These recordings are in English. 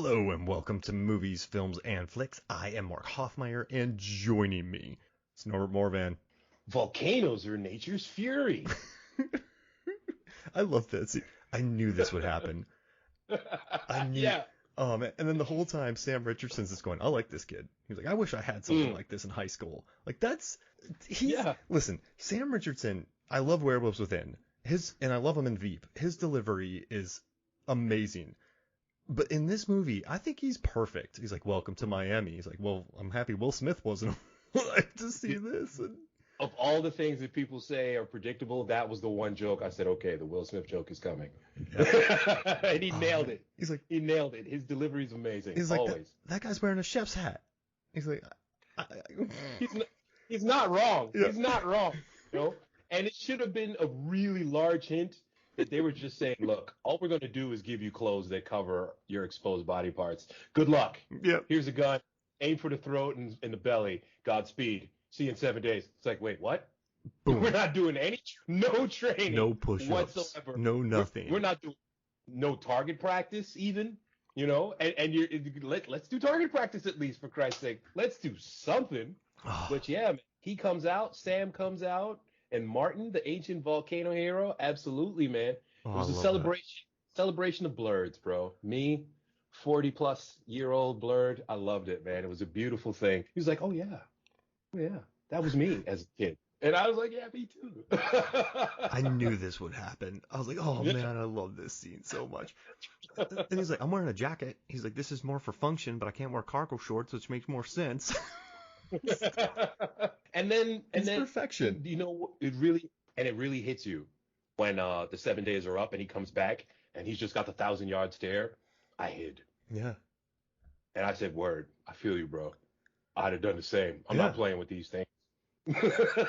Hello and welcome to Movies, Films, and Flicks. I am Mark Hoffmeyer, and joining me is Norbert Morvan. Volcanoes are nature's fury. I love this. I knew this would happen. I knew. Yeah. Oh man! And then the whole time, Sam Richardson's just going, "I like this kid." He's like, "I wish I had something like this in high school." Like Yeah. Listen, Sam Richardson. I love Werewolves Within. And I love him in Veep. His delivery is amazing. But in this movie, I think he's perfect. He's like, "Welcome to Miami." He's like, "Well, I'm happy Will Smith wasn't alive to see this." And Of all the things that people say are predictable, that was the one joke I said, okay, the Will Smith joke is coming. yeah. And he nailed it. He's like, He nailed it. His delivery is amazing. he's like, always. that guy's wearing a chef's hat. He's like, He's not wrong. Yeah. He's not wrong. You know? And it should have been a really large hint that they were just saying, look, all we're going to do is give you clothes that cover your exposed body parts. Good luck. Yep. Here's a gun. Aim for the throat and the belly. Godspeed. See you in 7 days. It's like, wait, what? Boom. We're not doing no training. No push-ups. Whatsoever. No nothing. We're not doing no target practice even. You know, and let's do target practice at least, for Christ's sake. Let's do something. But yeah, man, he comes out, Sam comes out, and Martin, the ancient volcano hero, absolutely, man. It was a celebration of blurs, bro. Me, 40-plus-year-old blurred, I loved it, man. It was a beautiful thing. He was like, oh yeah, that was me as a kid. And I was like, yeah, me too. I knew this would happen. I was like, oh man, I love this scene so much. And he's like, I'm wearing a jacket. He's like, this is more for function, but I can't wear cargo shorts, which makes more sense. and then perfection. You know, it really hits you when the 7 days are up and he comes back and he's just got the 1,000-yard stare. I hid. Yeah. And I said, word, I feel you, bro. I'd have done the same. I'm Yeah. not playing with these things.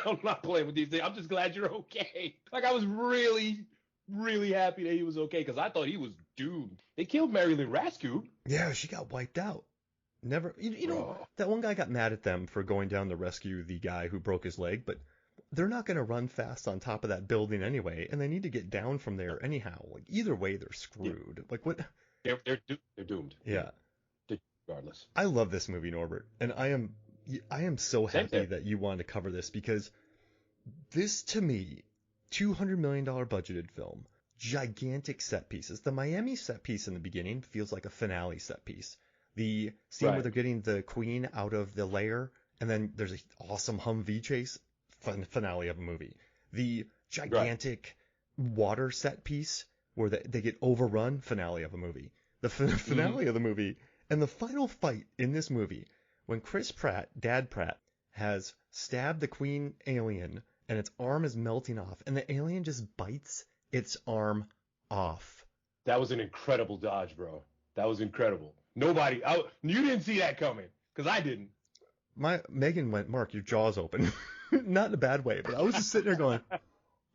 I'm not playing with these things. I'm just glad you're okay. Like, I was really, really happy that he was okay because I thought he was doomed. They killed Marilyn Rascue. Yeah, she got wiped out. Never, you know, that one guy got mad at them for going down to rescue the guy who broke his leg, but they're not going to run fast on top of that building anyway, and they need to get down from there anyhow. Like, either way, they're screwed. Yeah. Like, what? They're doomed. Yeah. Regardless. I love this movie, Norbert, and I am so happy that you wanted to cover this because this, to me, $200 million budgeted film, gigantic set pieces. The Miami set piece in the beginning feels like a finale set piece. The scene where they're getting the queen out of the lair, and then there's an awesome Humvee chase, finale of a movie. The gigantic water set piece where they get overrun, finale of a movie. The finale of the movie, and the final fight in this movie, when Chris Pratt, Dad Pratt, has stabbed the queen alien, and its arm is melting off, and the alien just bites its arm off. That was an incredible dodge, bro. That was incredible. You didn't see that coming, because I didn't. Megan went, Mark, your jaw's open. Not in a bad way, but I was just sitting there going,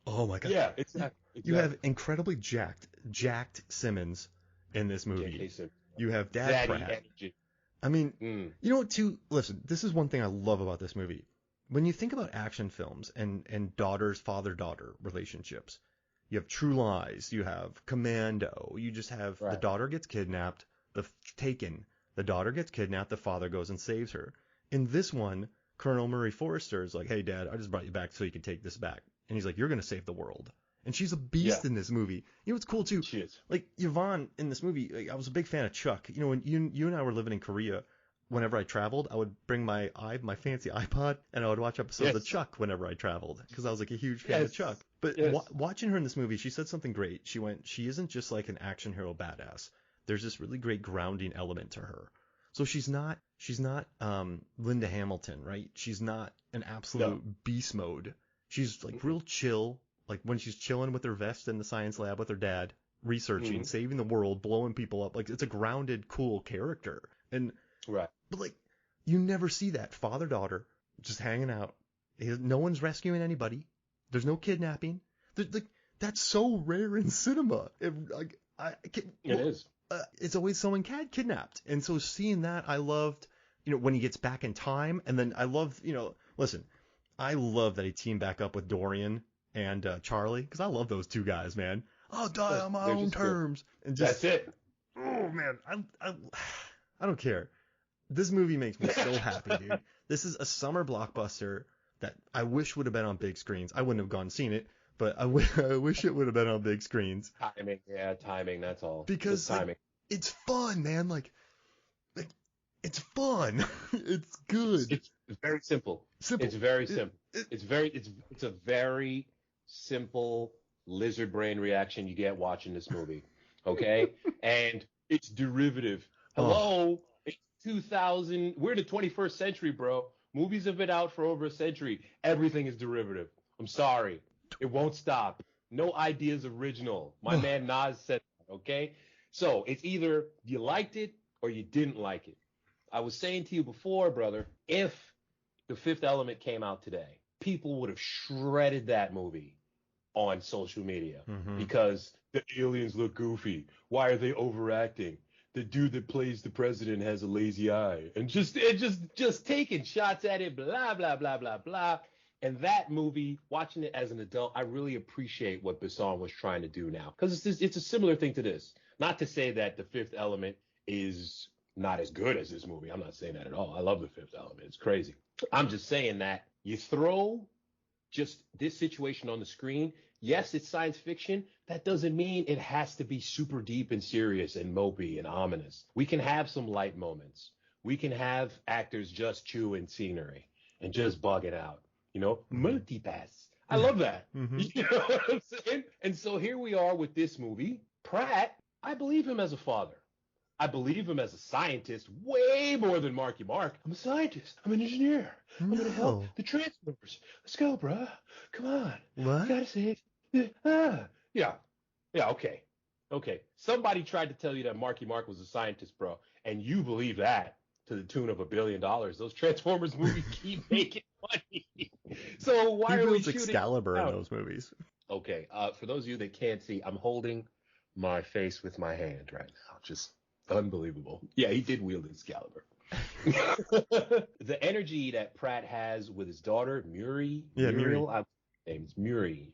oh my God. Yeah, exactly. You have incredibly jacked Simmons in this movie. You have Dad Pratt. Energy. I mean, you know what, too? Listen, this is one thing I love about this movie. When you think about action films and father-daughter relationships, you have True Lies, you have Commando, you just have the daughter gets kidnapped, the daughter gets kidnapped, the father goes and saves her. In this one, Colonel Murray Forrester is like, hey, Dad, I just brought you back so you can take this back. And he's like, you're going to save the world. And she's a beast in this movie. You know what's cool, too? She is. Like, Yvonne in this movie, like, I was a big fan of Chuck. You know, when you and I were living in Korea, whenever I traveled, I would bring my fancy iPod, and I would watch episodes of Chuck whenever I traveled, because I was like a huge fan of Chuck. But watching her in this movie, she said something great. She isn't just like an action hero badass. There's this really great grounding element to her. So she's not Linda Hamilton, right? She's not an absolute beast mode. She's like real chill. Like when she's chilling with her vest in the science lab with her dad, researching, saving the world, blowing people up. Like, it's a grounded, cool character. And but like, you never see that father-daughter just hanging out. No one's rescuing anybody. There's no kidnapping. That's so rare in cinema. It is. It's always someone kidnapped. And so seeing that, I loved, when he gets back in time. And then I love, listen, I love that he teamed back up with Dorian and Charlie, because I love those two guys, man. I'll die on my own terms. And just, that's it. Oh man, I don't care. This movie makes me so happy, dude. This is a summer blockbuster that I wish would have been on big screens. I wouldn't have gone and seen it, but I wish it would have been on big screens. Timing, yeah, timing. That's all. Because Just timing. it's fun, man. Like it's fun. It's good. It's very simple. Simple. It's very simple. It's a very simple lizard brain reaction you get watching this movie. Okay? And it's derivative. Hello? It's 2000. We're in the 21st century, bro. Movies have been out for over a century. Everything is derivative. I'm sorry. It won't stop. No idea is original. My man Nas said that, okay? So it's either you liked it or you didn't like it. I was saying to you before, brother, if The Fifth Element came out today, people would have shredded that movie on social media because the aliens look goofy. Why are they overacting? The dude that plays the president has a lazy eye, and just taking shots at it, blah blah blah blah blah. And that movie, watching it as an adult, I really appreciate what Besson was trying to do now, because it's a similar thing to this. Not to say that The Fifth Element is not as good as this movie. I'm not saying that at all. I love The Fifth Element. It's crazy. I'm just saying that you throw just this situation on the screen. Yes, it's science fiction. That doesn't mean it has to be super deep and serious and mopey and ominous. We can have some light moments. We can have actors just chewing scenery and just bugging out. You know, multipass. I love that. You know what I'm saying? And so here we are with this movie. Pratt, I believe him as a father. I believe him as a scientist way more than Marky Mark. I'm a scientist. I'm an engineer. I'm going to help the Transformers. Let's go, bruh. Come on. What? You gotta save. Yeah. Okay. Somebody tried to tell you that Marky Mark was a scientist, bro, and you believe that to the tune of $1 billion. Those Transformers movies keep making money. So why are we shooting Excalibur in those movies? Okay. For those of you that can't see, I'm holding my face with my hand right now. Just unbelievable. Yeah, he did wield Excalibur. The energy that Pratt has with his daughter, Muriel. Name's Muri.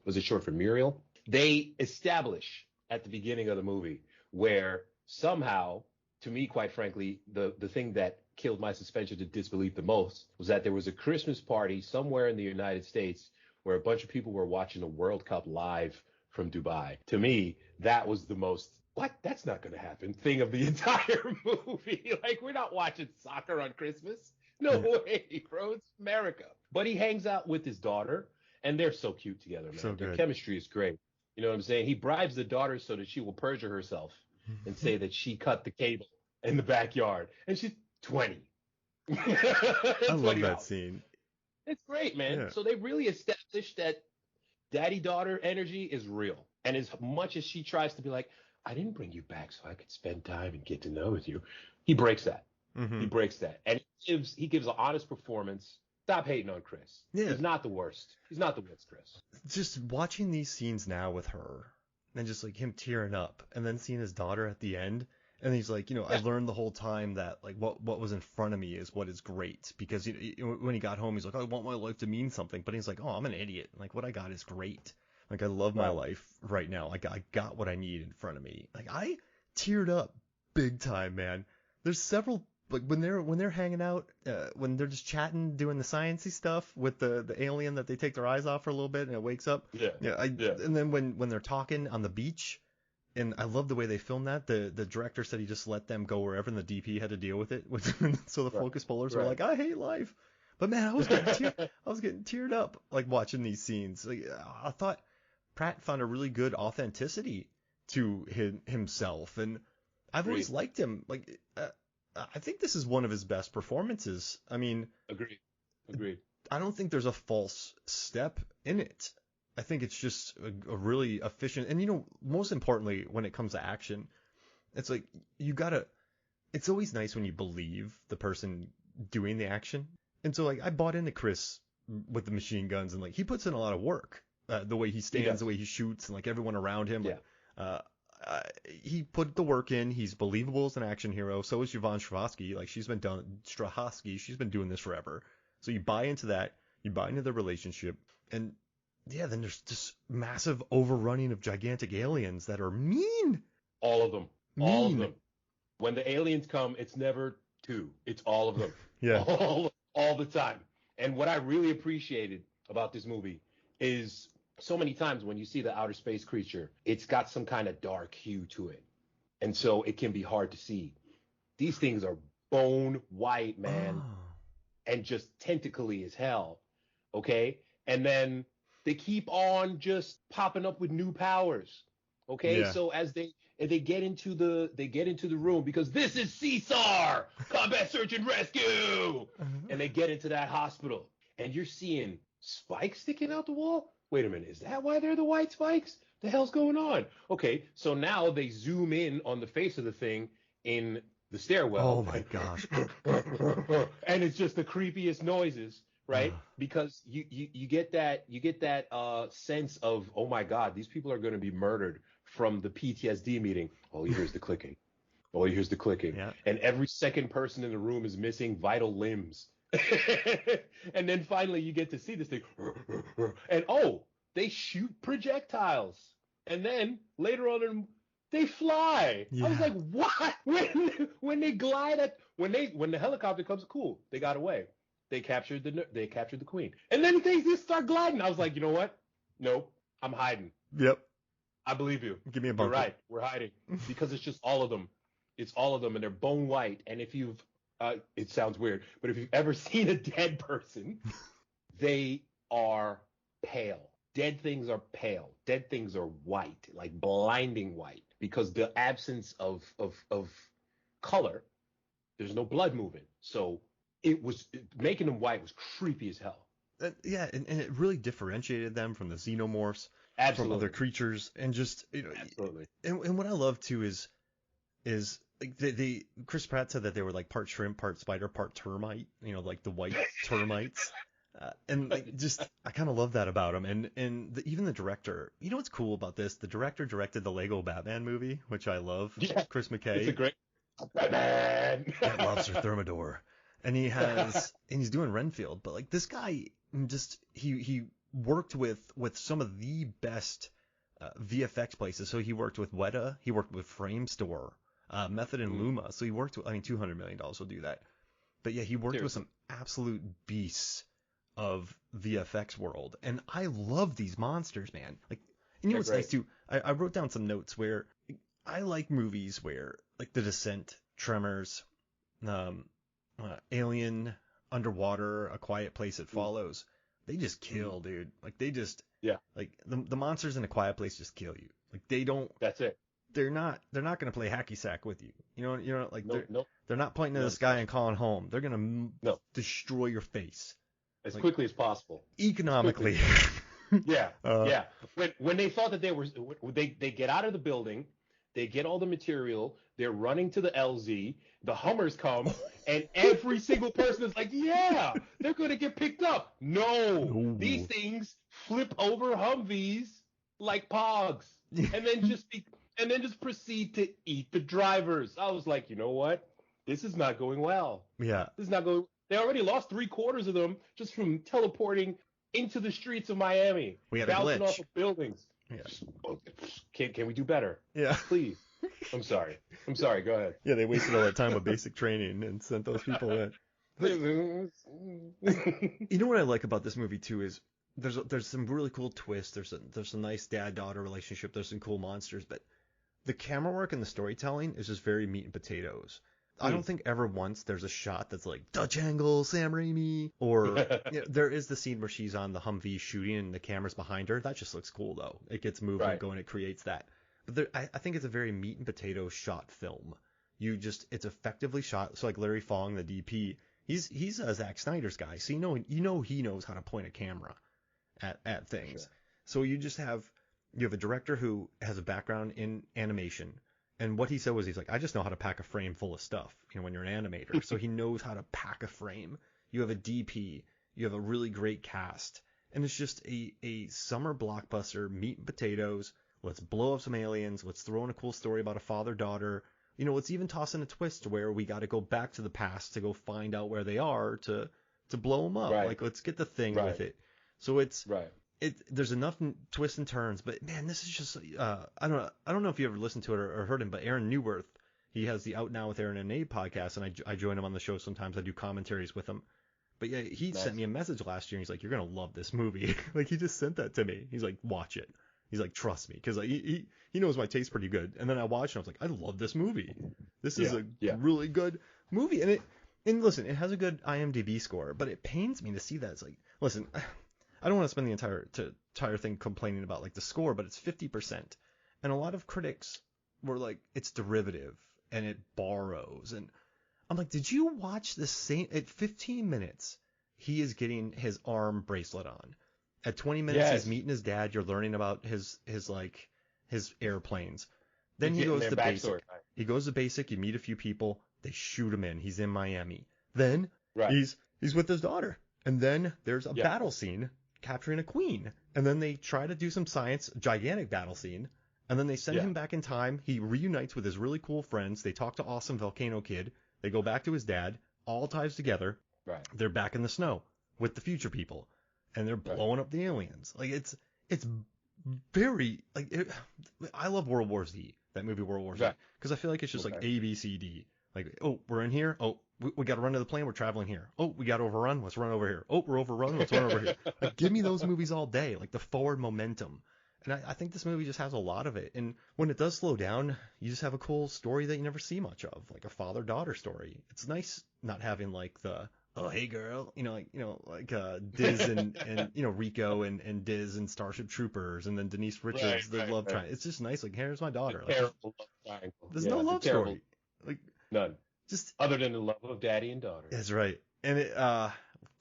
Was it short for Muriel? They establish at the beginning of the movie where somehow, to me, quite frankly, the thing that killed my suspension of disbelief the most was that there was a Christmas party somewhere in the United States where a bunch of people were watching the World Cup live from Dubai. To me, that was the most, what? That's not going to happen thing of the entire movie. Like, we're not watching soccer on Christmas. No way, bro. It's America. But he hangs out with his daughter, and they're so cute together, man. Their chemistry is great. You know what I'm saying? He bribes the daughter so that she will perjure herself and say that she cut the cable in the backyard. And she's 20. I love that scene. It's great, man. Yeah. So they really established that daddy-daughter energy is real. And as much as she tries to be like, I didn't bring you back so I could spend time and get to know with you, he breaks that. He breaks that. And he gives an honest performance. Stop hating on Chris. Yeah. He's not the worst. He's not the worst, Chris. Just watching these scenes now with her and just like him tearing up and then seeing his daughter at the end. And he's like, I learned the whole time that like what was in front of me is what is great, because when he got home, he's like, I want my life to mean something. But he's like, oh, I'm an idiot. Like what I got is great. Like I love my life right now. Like I got what I need in front of me. Like I teared up big time, man. There's several, like when they're hanging out, when they're just chatting, doing the sciencey stuff with the alien that they take their eyes off for a little bit and it wakes up. And then when they're talking on the beach, and I love the way they filmed that. The director said he just let them go wherever, and the DP had to deal with it. So the focus pullers were like, I hate life. But man, I was getting teared up like watching these scenes. Like I thought Pratt found a really good authenticity to himself, and I've always liked him. Like I think this is one of his best performances. I mean, agreed. I don't think there's a false step in it. I think it's just a really efficient, and most importantly, when it comes to action, it's like it's always nice when you believe the person doing the action. And so like I bought into Chris with the machine guns, and like he puts in a lot of work, the way he stands, the way he shoots, and like everyone around him. Yeah. He put the work in. He's believable as an action hero. So is Yvonne Strahovski. Like she's been doing this forever. So you buy into that. You buy into the relationship, and yeah, then there's this massive overrunning of gigantic aliens that are mean. All of them. All of them. When the aliens come, it's never two. It's all of them. Yeah. All the time. And what I really appreciated about this movie is so many times when you see the outer space creature, it's got some kind of dark hue to it. And so it can be hard to see. These things are bone white, man, and just tentacly as hell. Okay? And then they keep on just popping up with new powers. Okay? Yeah. So as they get into the room, because this is CSAR, Combat Search and Rescue, and they get into that hospital, and you're seeing spikes sticking out the wall. Wait a minute, is that why they're the white spikes? The hell's going on? Okay, so now they zoom in on the face of the thing in the stairwell. Oh my gosh. And it's just the creepiest noises, right? Because you get that sense of, oh my God, these people are going to be murdered from the PTSD meeting. Oh, here's the clicking. Oh, here's the clicking. Yeah. And every second person in the room is missing vital limbs. And then finally you get to see this thing. And they shoot projectiles. And then later on they fly. Yeah. I was like, what? When they glide when the helicopter comes, cool, they got away. They captured the queen. And then they just start gliding. I was like, you know what? Nope, I'm hiding. Yep. I believe you. Give me a bunker. You're right. We're hiding because it's just all of them. It's all of them, and they're bone white. And if you've, it sounds weird, but if you've ever seen a dead person, they are pale. Dead things are pale. Dead things are white, like blinding white, because the absence of color, there's no blood moving. So making them white was creepy as hell. Yeah, and it really differentiated them from the xenomorphs. Absolutely. From other creatures, and just absolutely. And what I love too is like they Chris Pratt said that they were like part shrimp, part spider, part termite. Like the white termites, and like just I kind of love that about them. And even the director, what's cool about this? The director directed the Lego Batman movie, which I love. Yeah, Chris McKay. It's a great Batman. That lobster Thermidor, and he's doing Renfield, but like this guy just he worked with some of the best VFX places. So he worked with Weta, he worked with Framestore, Method and Luma. So he worked with, $200 million will do that. But yeah, he worked with some absolute beasts of VFX world. And I love these monsters, man. Like, and what's nice too? I wrote down some notes where I like movies where, like The Descent, Tremors, Alien, Underwater, A Quiet Place It Follows. They just kill, dude. Like they just, like the monsters in A Quiet Place just kill you. Like they don't. That's it. They're not gonna play hacky sack with you. Like nope. They're not pointing to the sky and calling home. They're gonna destroy your face as quickly as possible. Economically. Yeah. When they thought that they get out of the building, they get all the material, they're running to the LZ, the Hummers come, and every single person is like, yeah, they're going to get picked up. No, these things flip over Humvees like pogs, and then just proceed to eat the drivers. I was like, you know what? This is not going well. Yeah. This is not going. They already lost 3/4 of them just from teleporting into the streets of Miami. We had a bouncing glitch. Off of buildings. Yeah. Can we do better? Yeah. Please. I'm sorry. Go ahead. Yeah, they wasted all that time with basic training and sent those people in. But, what I like about this movie too is there's some really cool twists. There's some nice dad-daughter relationship. There's some cool monsters, but the camera work and the storytelling is just very meat and potatoes. I don't think ever once there's a shot that's like Dutch angle, Sam Raimi, or there is the scene where she's on the Humvee shooting and the camera's behind her. That just looks cool though. It gets movement going. It creates that. But I think it's a very meat and potatoes shot film. It's effectively shot. So like Larry Fong, the DP, he's a Zack Snyder's guy. So he knows how to point a camera at things. Sure. So you have a director who has a background in animation. And what he said was, he's like, I just know how to pack a frame full of stuff, when you're an animator. So he knows how to pack a frame. You have a DP. You have a really great cast. And it's just a summer blockbuster, meat and potatoes. Let's blow up some aliens. Let's throw in a cool story about a father-daughter. Let's even toss in a twist where we got to go back to the past to go find out where they are to blow them up. Right. Like, let's get the thing with it. So it's there's enough twists and turns, but man, this is just I don't know if you ever listened to it or heard him, but Aaron Newworth, he has the Out Now with Aaron and Abe podcast, and I join him on the show sometimes. I do commentaries with him. But yeah, he sent me a message last year, and he's like, "You're gonna love this movie." Like, he just sent that to me. He's like, "Watch it." He's like, "Trust me," because like, he knows my taste pretty good. And then I watched it, and I was like, "I love this movie. This is a really good movie." And listen, it has a good IMDb score, but it pains me to see that. It's like, listen, I don't want to spend the entire thing complaining about like the score, but it's 50%, and a lot of critics were like, it's derivative and it borrows, and I'm like, did you watch the same? At 15 minutes, he is getting his arm bracelet on. At 20 minutes, he's meeting his dad. You're learning about his airplanes. Then he goes to basic. He goes to basic. You meet a few people. They shoot him in. He's in Miami. Then he's with his daughter. And then there's a battle scene capturing a queen. And then they try to do some science, gigantic battle scene. And then they send him back in time. He reunites with his really cool friends. They talk to Awesome Volcano Kid. They go back to his dad, all ties together. Right. They're back in the snow with the future people, and they're blowing up the aliens. Like, it's very, like, I love World War Z, that movie World War Z, because I feel like it's just like A, B, C, D. Like, oh, we're in here. Oh, we got to run to the plane. We're traveling here. Oh, we got overrun. Let's run over here. Oh, we're overrun. Let's run over here. Like, give me those movies all day, like the forward momentum. And I think this movie just has a lot of it. And when it does slow down, you just have a cool story that you never see much of, like a father-daughter story. It's nice not having like the, oh, hey girl, like Diz and Rico and Diz and Starship Troopers, and then Denise Richards, the love triangle. It's just nice. Like, here's my daughter. Like, terrible love triangle. There's no love story. Like, none. Just other than the love of daddy and daughter. That's right. And it,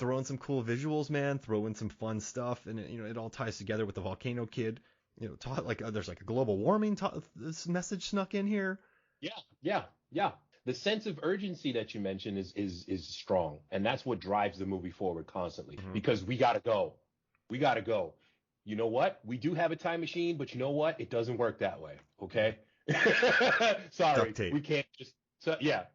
throw in some cool visuals, man. Throw in some fun stuff, and it all ties together with the Volcano Kid. There's like a global warming this message snuck in here. Yeah. The sense of urgency that you mentioned is strong, and that's what drives the movie forward constantly. Mm-hmm. Because we gotta go. You know what? We do have a time machine, but you know what? It doesn't work that way. Okay. Sorry, we can't just.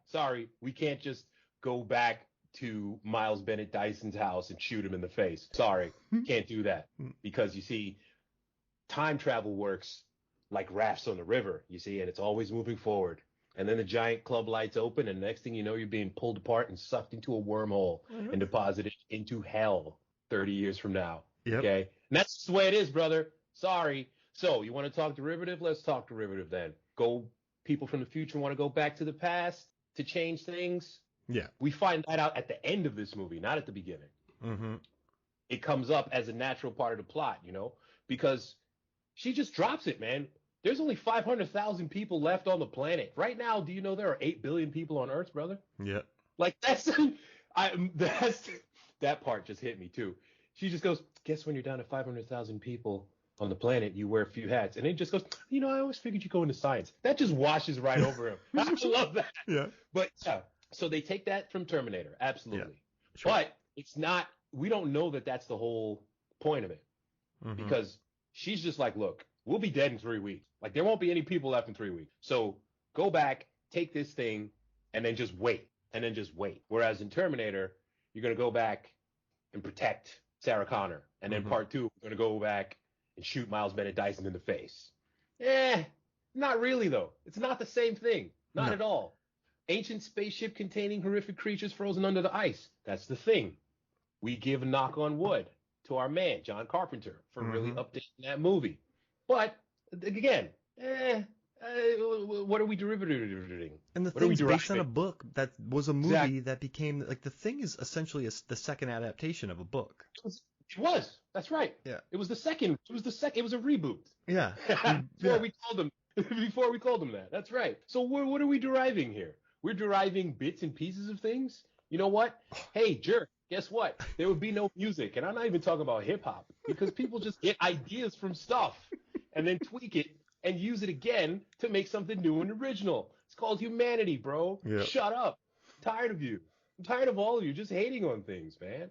Sorry, we can't just go back to Miles Bennett Dyson's house and shoot him in the face. Sorry, can't do that, because you see, time travel works like rafts on the river, you see, and it's always moving forward. And then the giant club lights open, and next thing you know, you're being pulled apart and sucked into a wormhole and deposited into hell 30 years from now. Yep. Okay? And that's just the way it is, brother. Sorry. So you want to talk derivative? Let's talk derivative then. People from the future want to go back to the past to change things. Yeah. We find that out at the end of this movie, not at the beginning. Mm-hmm. It comes up as a natural part of the plot, because she just drops it, man. There's only 500,000 people left on the planet. Right now, do you know there are 8 billion people on Earth, brother? Yeah. Like, that part just hit me, too. She just goes, guess when you're down to 500,000 people on the planet, you wear a few hats. And then just goes, I always figured you'd go into science. That just washes right over him. I love that. Yeah. But, so they take that from Terminator. Absolutely. Yeah, sure. But it's not, we don't know that that's the whole point of it. Mm-hmm. Because she's just like, look, we'll be dead in 3 weeks. Like, there won't be any people left in 3 weeks. So go back, take this thing, and then just wait. Whereas in Terminator, you're going to go back and protect Sarah Connor. And then part 2, we're going to go back and shoot Miles Bennett Dyson in the face. Not really, though. It's not the same thing. Not at all. Ancient spaceship containing horrific creatures frozen under the ice. That's the thing. We give a knock on wood to our man, John Carpenter, for really updating that movie. But, again, what are we derivating? And the thing's based on a book that was a movie that became, like, the thing is essentially the second adaptation of a book. It was. That's right. Yeah. It was the second. It was a reboot. Yeah. Before we called them that. That's right. So what are we deriving here? We're deriving bits and pieces of things. You know what? Hey, jerk. Guess what? There would be no music. And I'm not even talking about hip hop, because people just get ideas from stuff and then tweak it and use it again to make something new and original. It's called humanity, bro. Yep. Shut up. I'm tired of you. I'm tired of all of you just hating on things, man.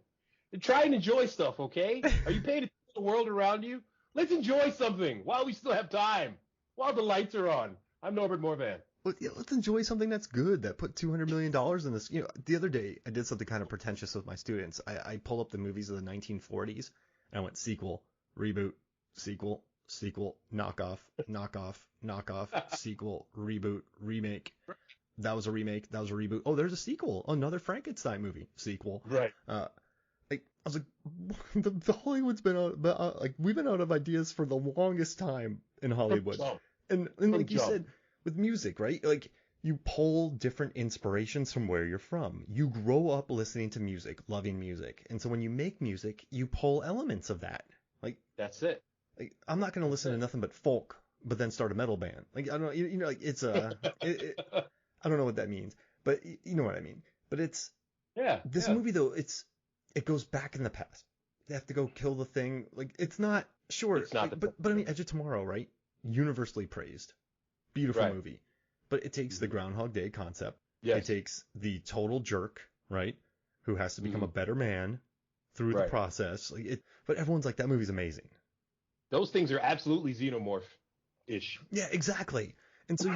And try and enjoy stuff, okay? Are you paying attention to the world around you? Let's enjoy something while we still have time, while the lights are on. I'm Norbert Morvan. Let's enjoy something that's good, that put $200 million in this. The other day, I did something kind of pretentious with my students. I pulled up the movies of the 1940s, and I went sequel, reboot, sequel, sequel, knockoff, knockoff, knockoff, sequel, reboot, remake. That was a remake. That was a reboot. Oh, there's a sequel. Another Frankenstein movie. Sequel. Right. Like I was like, the Hollywood's been out, like we've been out of ideas for the longest time in Hollywood. And like you said, with music, right? Like you pull different inspirations from where you're from. You grow up listening to music, loving music, and so when you make music, you pull elements of that. Like that's it. Like I'm not gonna listen to nothing but folk, but then start a metal band. Like I don't know, you know, like it's I don't know what that means, but you know what I mean. But it's this movie though. It goes back in the past. They have to go kill the thing. Like it's not sure. It's not. Like, but I mean, Edge of Tomorrow, right? Universally praised, beautiful movie. But it takes the Groundhog Day concept. Yes. It takes the total jerk, right, who has to become a better man through the process. Like but everyone's like, that movie's amazing. Those things are absolutely xenomorph-ish. Yeah, exactly. And so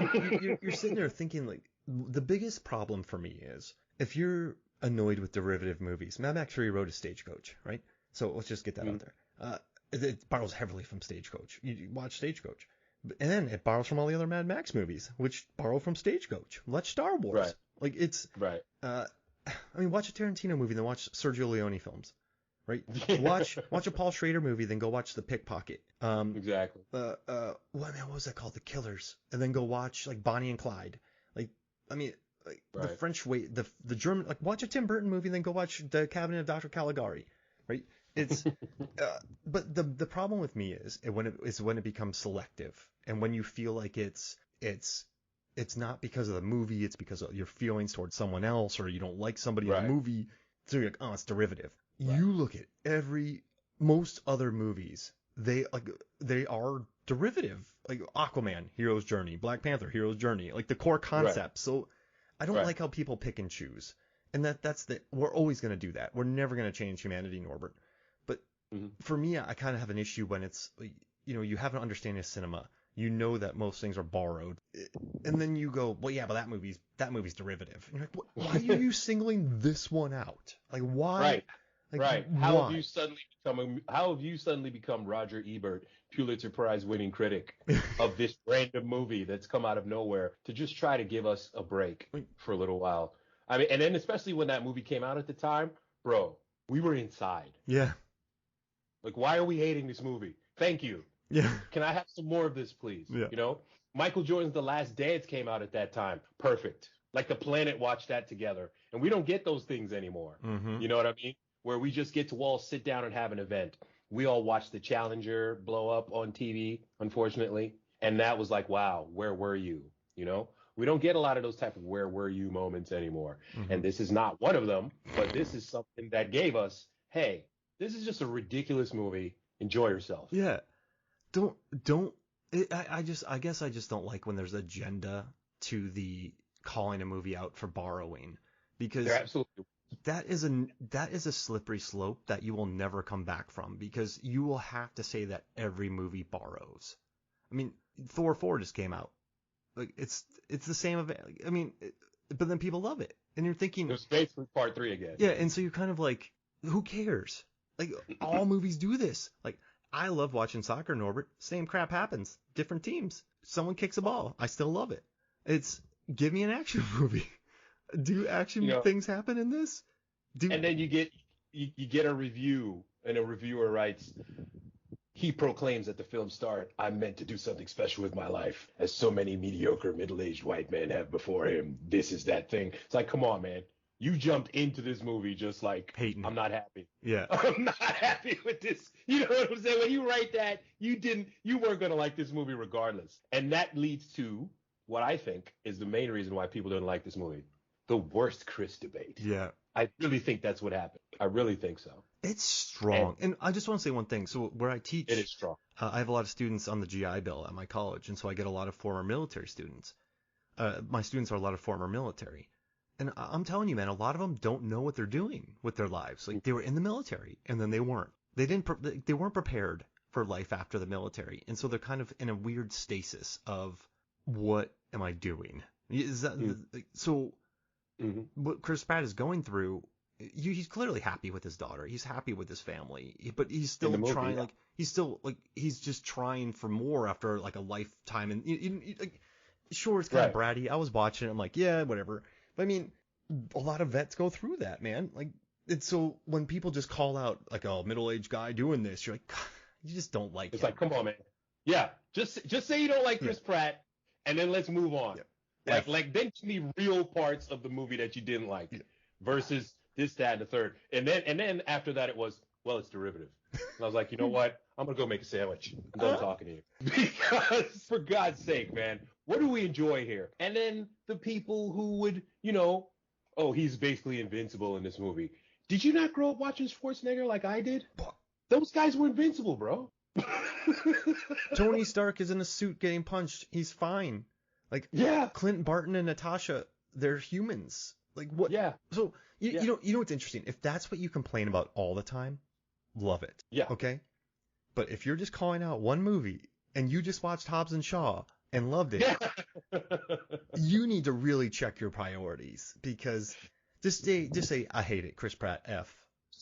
you're sitting there thinking, like, the biggest problem for me is if you're annoyed with derivative movies. Mad Max Fury Road is Stagecoach, right? So let's just get that out there. It borrows heavily from Stagecoach. You watch Stagecoach. And then it borrows from all the other Mad Max movies, which borrow from Stagecoach. Watch Star Wars. Right. Like, it's... Right. I mean, watch a Tarantino movie, then watch Sergio Leone films. Right? Watch a Paul Schrader movie, then go watch The Pickpocket. Exactly. What was that called? The Killers. And then go watch, like, Bonnie and Clyde. Like, I mean... Like the French way, the German, like watch a Tim Burton movie, then go watch The Cabinet of Dr. Caligari, right? It's, but the problem with me is when it becomes selective, and when you feel like it's not because of the movie, it's because of your feelings towards someone else, or you don't like somebody in the movie, so you're like, oh, it's derivative. Right. You look at most other movies, they are derivative, like Aquaman, hero's journey, Black Panther, hero's journey, like the core concept. Right. So I don't like how people pick and choose, and we're always going to do that. We're never going to change humanity, Norbert. But for me, I kind of have an issue when it's, you know, you have an understanding of cinema. You know that most things are borrowed, and then you go, well, yeah, but that movie's derivative. And you're like, why are you singling this one out? Like, why? Right. Like, right. How have you suddenly become Roger Ebert, Pulitzer Prize winning critic of this random movie that's come out of nowhere to just try to give us a break for a little while? I mean, and then especially when that movie came out at the time, bro, we were inside. Yeah. Like, why are we hating this movie? Thank you. Yeah. Can I have some more of this, please? Yeah. You know, Michael Jordan's The Last Dance came out at that time. Perfect. Like the planet watched that together. And we don't get those things anymore. Mm-hmm. You know what I mean? Where we just get to all sit down and have an event. We all watched the Challenger blow up on TV, unfortunately. And that was like, wow, where were you? You know, we don't get a lot of those type of where were you moments anymore. Mm-hmm. And this is not one of them, but this is something that gave us, hey, this is just a ridiculous movie. Enjoy yourself. Yeah. I guess I just don't like when there's agenda to the calling a movie out for borrowing, because absolutely. That is a slippery slope that you will never come back from, because you will have to say that every movie borrows. I mean, Thor 4 just came out. Like it's the same event. I mean, but then people love it, and you're thinking it was basically part 3 again. Yeah, and so you're kind of like, who cares? Like all movies do this. Like I love watching soccer, Norbert. Same crap happens. Different teams. Someone kicks a ball. I still love it. It's give me an action movie. Do action things happen in this? And then you get a review, and a reviewer writes, he proclaims at the film start, I'm meant to do something special with my life, as so many mediocre middle-aged white men have before him. This is that thing. It's like, come on, man. You jumped into this movie just like, hating. I'm not happy. Yeah. I'm not happy with this. You know what I'm saying? When you write that, you weren't going to like this movie regardless. And that leads to what I think is the main reason why people don't like this movie. The worst Chris debate. Yeah. I really think that's what happened. I really think so. It's strong. And I just want to say one thing. So where I teach, it is strong. I have a lot of students on the GI Bill at my college, and so I get a lot of former military students. My students are a lot of former military. And I'm telling you, man, a lot of them don't know what they're doing with their lives. Like they were in the military, and then they weren't. They weren't prepared for life after the military, and so they're kind of in a weird stasis of, what am I doing? Is that so? Mm-hmm. What Chris Pratt is going through he's clearly happy with his daughter. He's happy with his family, but he's still movie, trying. yeah. Like he's still like he's just trying for more after like a lifetime. And like, sure, it's kind of bratty. I was watching it. I'm like, yeah, whatever. But I mean, a lot of vets go through that, man. Like, it's so when people just call out like, oh, middle-aged guy doing this, you're like, God, you just don't like It's him. like, come on, man. Yeah, just say you don't like Chris Pratt, and then let's move on. Yeah. Like then give me real parts of the movie that you didn't like, versus this, that, and the third. And then after that it was, well, it's derivative. And I was like, you know what? I'm gonna go make a sandwich. I'm done talking to you. Because for God's sake, man, what do we enjoy here? And then the people who would, oh, he's basically invincible in this movie. Did you not grow up watching Schwarzenegger like I did? Those guys were invincible, bro. Tony Stark is in a suit getting punched. He's fine. Like, Clint Barton and Natasha, they're humans. Like, what? Yeah. So, you know what's interesting? If that's what you complain about all the time, love it. Yeah. Okay? But if you're just calling out one movie and you just watched Hobbs and Shaw and loved it, you need to really check your priorities, because just say I hate it, Chris Pratt, F.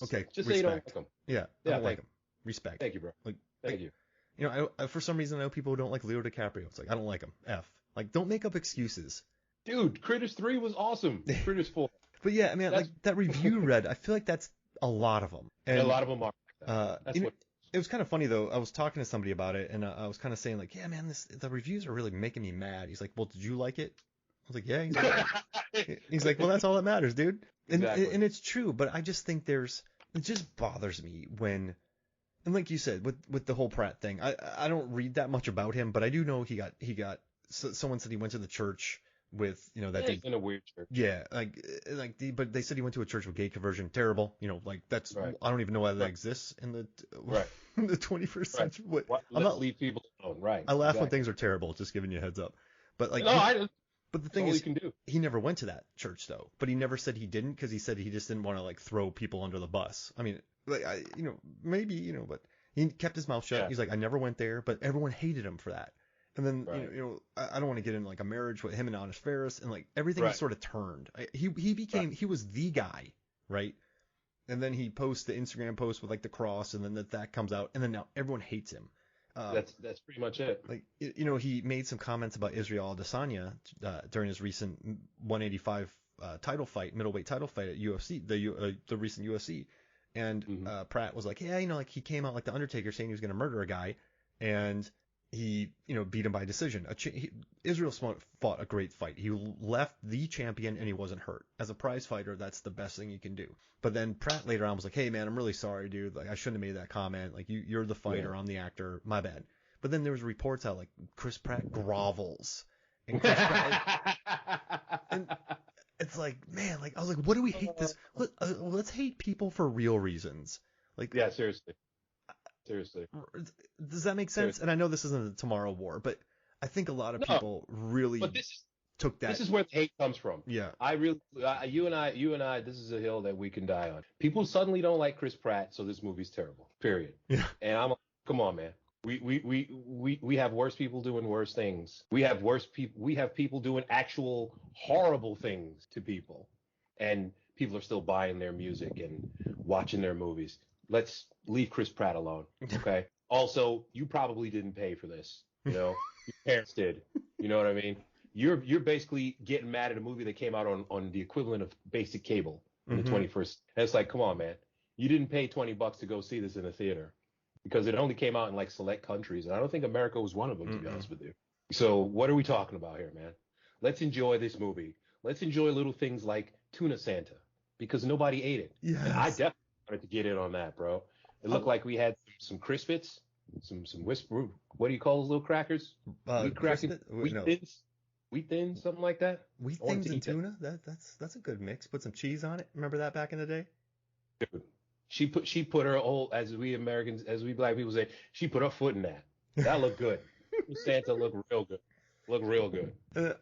Okay, just respect. say you don't like him. Yeah, I don't like him. Respect. Thank you, bro. Like, Thank you. You know, I for some reason I know people who don't like Leo DiCaprio. It's like, I don't like him. F. Like, don't make up excuses. Dude, Critters 3 was awesome. Critters 4. But yeah, I mean, like that review read, I feel like that's a lot of them. And a lot of them are. It was kind of funny though. I was talking to somebody about it, and I was kind of saying like, yeah, man, the reviews are really making me mad. He's like, well, did you like it? I was like, yeah. He's like, well, that's all that matters, dude. And and it's true, but I just think it just bothers me when. And like you said, with the whole Pratt thing, I don't read that much about him, but I do know he got someone said he went to the church with, that he's in a weird church. Yeah, but they said he went to a church with gay conversion. Terrible, like that's I don't even know why that exists in the in the 21st century. Let's leave people alone. Right. I laugh when things are terrible. Just giving you a heads up. But like, but the thing is, he never went to that church though. But he never said he didn't, because he said he just didn't want to like throw people under the bus. I mean. Like maybe but he kept his mouth shut. Yeah. He's like, I never went there, but everyone hated him for that. And then I don't want to get into like a marriage with him and Honest Ferris, and like everything just sort of turned. He became he was the guy, right? And then he posts the Instagram post with like the cross, and then that comes out, and then now everyone hates him. That's pretty much it. Like he made some comments about Israel Adesanya during his recent 185 middleweight title fight at UFC, the recent UFC. And Pratt was like, yeah, like he came out like the Undertaker saying he was going to murder a guy, and he, beat him by decision. Israel fought a great fight. He left the champion and he wasn't hurt. As a prize fighter, that's the best thing you can do. But then Pratt later on was like, hey man, I'm really sorry, dude. Like I shouldn't have made that comment. Like you're the fighter, I'm the actor. My bad. But then there was reports out like Chris Pratt grovels, and Chris Pratt, and it's like, man, like I was like, what do we hate this? Let's hate people for real reasons. Like, yeah, seriously. Does that make sense? Seriously. And I know this isn't a Tomorrow War, but I think a lot of people really took that. This is where the hate comes from. Yeah. You and I, this is a hill that we can die on. People suddenly don't like Chris Pratt, so this movie's terrible. Period. Yeah. And I'm like, come on, man. We have worse people doing worse things. We have people doing actual horrible things to people, and people are still buying their music and watching their movies. Let's leave Chris Pratt alone, okay? Also, you probably didn't pay for this, Your parents did. You know what I mean? You're basically getting mad at a movie that came out on the equivalent of basic cable in the 21st. And it's like, come on, man. You didn't pay $20 to go see this in a theater, because it only came out in like select countries, and I don't think America was one of them, to be honest with you. So what are we talking about here, man? Let's enjoy this movie. Let's enjoy little things like Tuna Santa, because nobody ate it. Yes. And I definitely wanted to get in on that, bro. It looked like we had some Crispits, some whisper. What do you call those little crackers? Wheat thins, something like that. Wheat thins and tuna. That's a good mix. Put some cheese on it. Remember that back in the day? Dude. She put her whole, as we black people say, she put her foot in that. That looked good. Santa looked real good.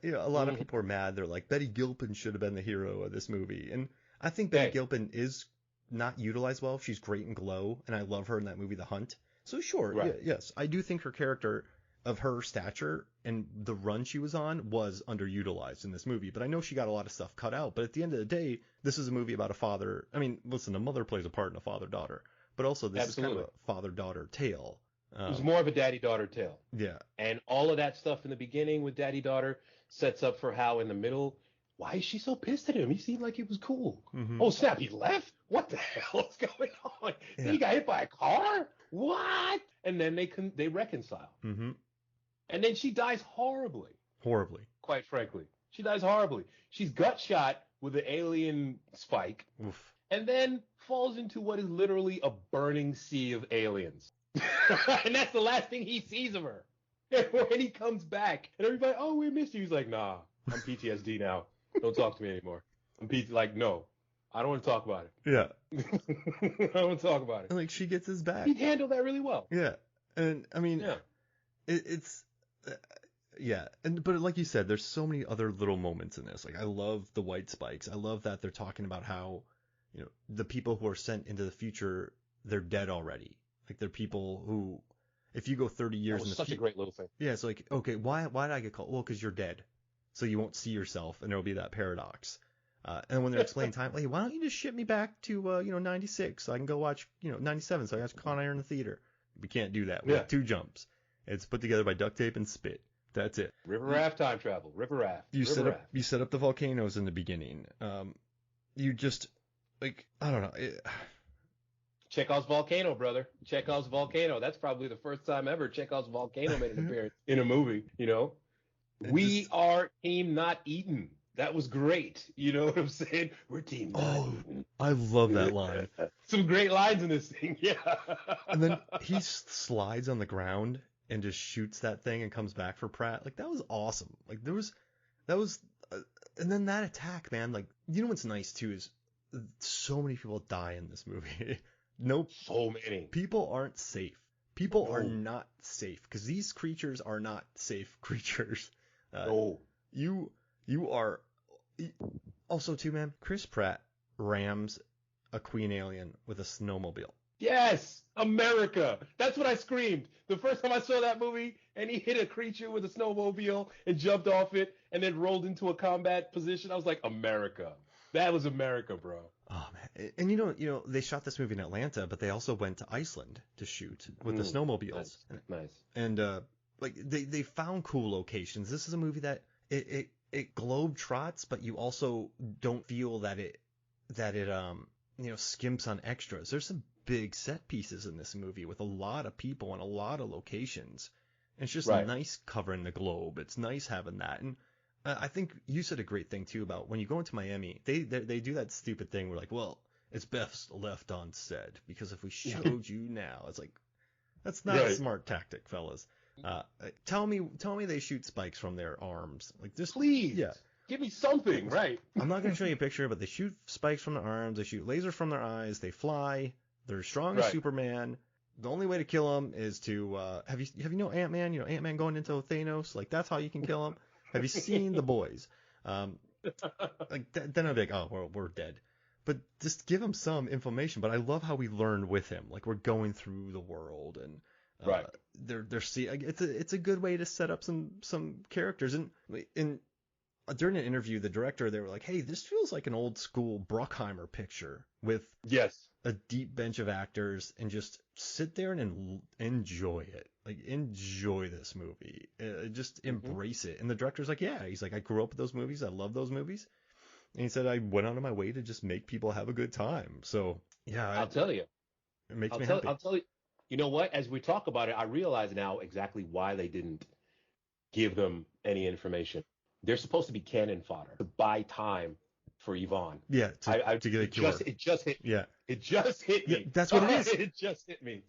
A lot of people are mad. They're like, Betty Gilpin should have been the hero of this movie. And I think Betty Gilpin is not utilized well. She's great in Glow, and I love her in that movie The Hunt. So sure, yes, I do think her character of her stature and the run she was on was underutilized in this movie. But I know she got a lot of stuff cut out. But at the end of the day, this is a movie about a father. I mean, listen, a mother plays a part in a father-daughter. But also, this is kind of a father-daughter tale. It was more of a daddy-daughter tale. Yeah. And all of that stuff in the beginning with daddy-daughter sets up for how in the middle, why is she so pissed at him? He seemed like he was cool. Mm-hmm. Oh, snap, he left? What the hell is going on? Yeah. He got hit by a car? What? And then they reconcile. Mm-hmm. And then she dies horribly. Horribly. Quite frankly. She dies horribly. She's gut shot with an alien spike. Oof. And then falls into what is literally a burning sea of aliens. And that's the last thing he sees of her. And when he comes back, and everybody, oh, we missed you. He's like, nah, I'm PTSD now. Don't talk to me anymore. Like, no, I don't want to talk about it. Yeah. I don't want to talk about it. And, like, she gets his back. He handled that really well. Yeah. And, I mean, it's... yeah, but like you said, there's so many other little moments in this. Like, I love the white spikes. I love that they're talking about how, you know, the people who are sent into the future, they're dead already. Like, they're people who, if you go 30 years in the future... such a great little thing. Yeah, it's like, okay, why did I get called? Well, because you're dead. So you won't see yourself, and there'll be that paradox. And when they're explaining time, like, why don't you just ship me back to, 96 so I can go watch, 97 so I watch Con Air in the theater. We can't do that. We have 2 jumps. It's put together by duct tape and spit. That's it. River raft time travel. River raft. You set up the volcanoes in the beginning. You just, like, I don't know. Chekhov's volcano, brother. Chekhov's volcano. That's probably the first time ever Chekhov's volcano made an appearance in a movie, We are team not eaten. That was great. You know what I'm saying? We're team not eaten. I love that line. Some great lines in this thing, yeah. And then he slides on the ground and just shoots that thing and comes back for Pratt. Like, that was awesome. Like, and then that attack, man, like, you know what's nice too is so many people die in this movie. So many. People aren't safe. People are not safe because these creatures are not safe creatures. No. You are also too, man. Chris Pratt rams a queen alien with a snowmobile. Yes, America. That's what I screamed the first time I saw that movie. And he hit a creature with a snowmobile and jumped off it and then rolled into a combat position. I was like, America. That was America, bro. Oh man, and they shot this movie in Atlanta, but they also went to Iceland to shoot with the snowmobiles. Nice. And like they found cool locations. This is a movie that it globe trots, but you also don't feel that it skimps on extras. There's some big set pieces in this movie with a lot of people and a lot of locations. And it's just nice covering the globe. It's nice having that. And I think you said a great thing too about when you go into Miami, they do that stupid thing where like, well, it's best left unsaid because if we showed you now, it's like, that's not a smart tactic, fellas. Tell me they shoot spikes from their arms. Like, just please, give me something, right? I'm not gonna show you a picture, but they shoot spikes from their arms. They shoot lasers from their eyes. They fly. They're strong as Superman. The only way to kill them is to have you know Ant-Man? Ant-Man going into Thanos. Like, that's how you can kill him. Have you seen The Boys? Like then I'd be like, oh, we're dead. But just give him some information. But I love how we learn with him. Like, we're going through the world and they're seeing. It's a good way to set up some characters. And during an interview, the director, they were like, hey, this feels like an old school Bruckheimer picture with a deep bench of actors, and just sit there and enjoy it. Like, enjoy this movie. Just embrace it. And the director's like, yeah. He's like, I grew up with those movies. I love those movies. And he said, I went out of my way to just make people have a good time. So, yeah. I'll tell you. It makes me happy. I'll tell you. You know what? As we talk about it, I realize now exactly why they didn't give them any information. They're supposed to be cannon fodder to buy time for Yvonne. Yeah, to get a cure. It just hit me. Yeah. It just hit me. Yeah, that's what it is. It just hit me.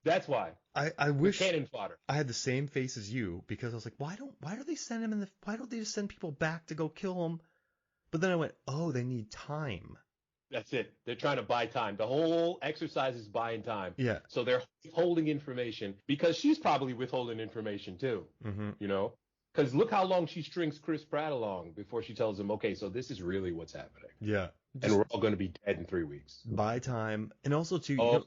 That's why. I wish cannon fodder. I had the same face as you, because I was like, why do they send him why don't they just send people back to go kill him? But then I went, oh, they need time. That's it. They're trying to buy time. The whole exercise is buying time. Yeah. So they're withholding information because she's probably withholding information too. Mm-hmm. Because look how long she strings Chris Pratt along before she tells him, okay, so this is really what's happening. Yeah. and we're all going to be dead in 3 weeks. By time, and also too, Wow.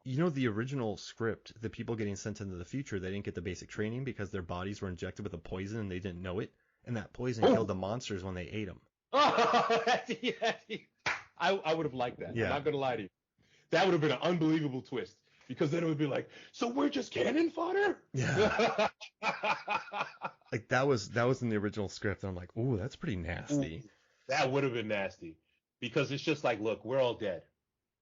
the original script, the people getting sent into the future, they didn't get the basic training because their bodies were injected with a poison and they didn't know it, and that poison killed the monsters when they ate them. Oh, I would have liked that. Yeah. I'm not going to lie to you. That would have been an unbelievable twist, because then it would be like, so we're just cannon fodder? Yeah. Like that was in the original script, and I'm like, ooh, that's pretty nasty. Ooh, that would have been nasty, because it's just like, look, we're all dead,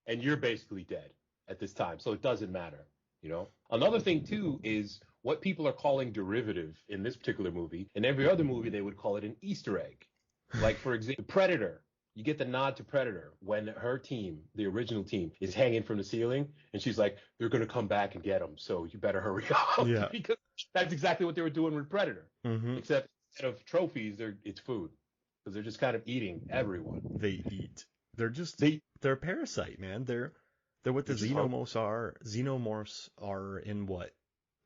and you're basically dead at this time, so it doesn't matter, you know? Another thing, too, is what people are calling derivative in this particular movie. In every other movie, they would call it an Easter egg. Like, for example, Predator. You get the nod to Predator when her team, the original team, is hanging from the ceiling, and she's like, they're going to come back and get them, so you better hurry up. Yeah. Because that's exactly what they were doing with Predator. Mm-hmm. Except instead of trophies, it's food. Because they're just kind of eating everyone. They eat. They're a parasite, man. They're what the xenomorphs are in what?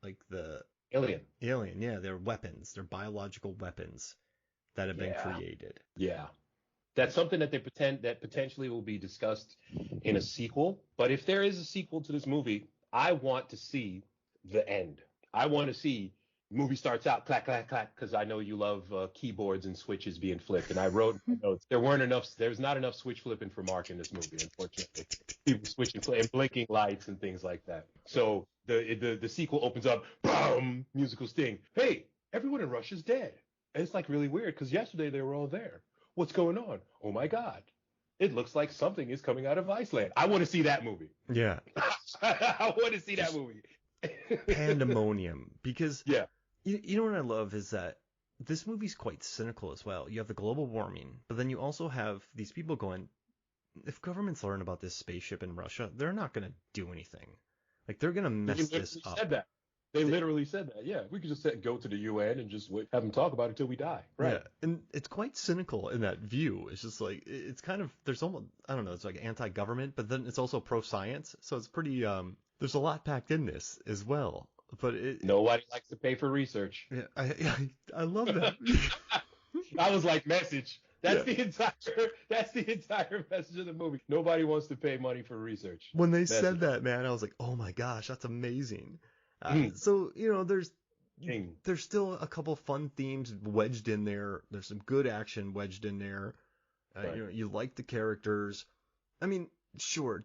Like the Alien. Yeah. They're weapons. They're biological weapons that have been created. Yeah. That's something that that potentially will be discussed in a sequel. But if there is a sequel to this movie, I want to see the end. I want to see movie starts out, clack, clack, clack, because I know you love keyboards and switches being flipped. And I wrote in my notes, there's not enough switch flipping for Mark in this movie, unfortunately. People switching and blinking lights and things like that. So the sequel opens up, boom, musical sting. Hey, everyone in Russia's dead. And it's like really weird, because yesterday they were all there. What's going on? Oh my God. It looks like something is coming out of Iceland. I want to see that movie. Yeah. I want to see that movie. Pandemonium. Because yeah. You know what I love is that this movie's quite cynical as well. You have the global warming, but then you also have these people going, if governments learn about this spaceship in Russia, they're not going to do anything. Like, they're going to mess this up. Said that. They literally said that. Yeah, we could just go to the UN and just have them talk about it until we die. Right. Yeah, and it's quite cynical in that view. It's just like, it's kind of, there's almost, I don't know, it's like anti-government, but then it's also pro-science. So it's pretty, there's a lot packed in this as well. But nobody likes to pay for research. Yeah, I love that. I was like, message. That's the entire message of the movie. Nobody wants to pay money for research. When they said that, man, I was like, oh my gosh, that's amazing. So, there's still a couple fun themes wedged in there. There's some good action wedged in there. Right. You like the characters. I mean, sure,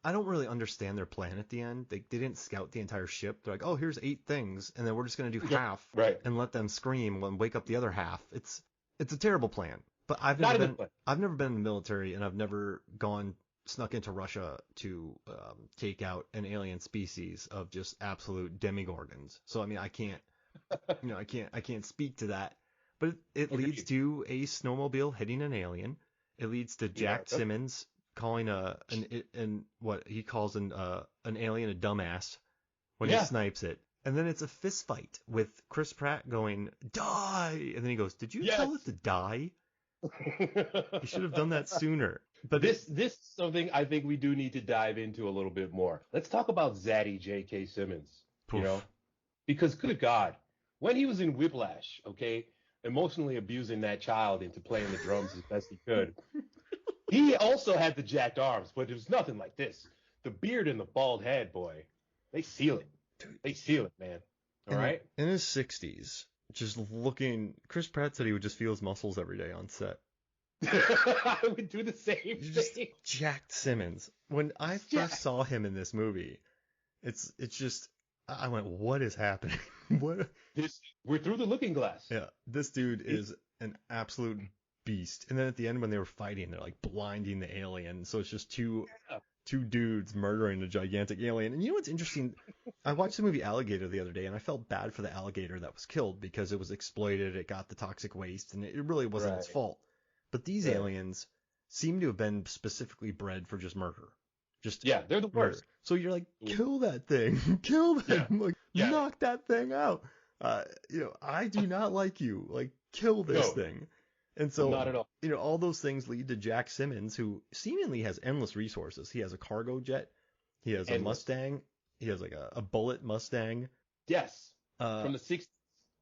I don't really understand their plan at the end. They didn't scout the entire ship. They're like, oh, here's 8 things, and then we're just going to do half and let them scream and wake up the other half. It's a terrible plan. But I've never been in the military, and I've never snuck into Russia to take out an alien species of just absolute demigorgons. So I mean, I can't speak to that. But it leads to a snowmobile hitting an alien. It leads to Jack Simmons calling what he calls an alien a dumbass when he snipes it. And then it's a fist fight with Chris Pratt going, die! And then he goes, did you tell it to die? You should have done that sooner. But this is something I think we do need to dive into a little bit more. Let's talk about Zaddy J.K. Simmons, because good God, when he was in Whiplash, emotionally abusing that child into playing the drums as best he could, he also had the jacked arms, but it was nothing like this. The beard and the bald head, boy, they seal it. They seal it, man. All right? In his 60s, just looking, Chris Pratt said he would just feel his muscles every day on set. I would do the same thing. Jacked Simmons. When I first saw him in this movie, it's just, I went, what is happening? What? We're through the looking glass. Yeah, this dude is an absolute beast. And then at the end when they were fighting, they're like blinding the alien. So it's just two dudes murdering a gigantic alien. And you know what's interesting? I watched the movie Alligator the other day, and I felt bad for the alligator that was killed because it was exploited. It got the toxic waste, and it really wasn't its fault. But these aliens seem to have been specifically bred for just murder. They're the worst. So you're like, kill that thing, kill them, knock that thing out. I do not like you. Like, kill this thing. And so, not at all. All those things lead to Jack Simmons, who seemingly has endless resources. He has a cargo jet. He has a Mustang. He has like a bullet Mustang. Yes. From the 60s.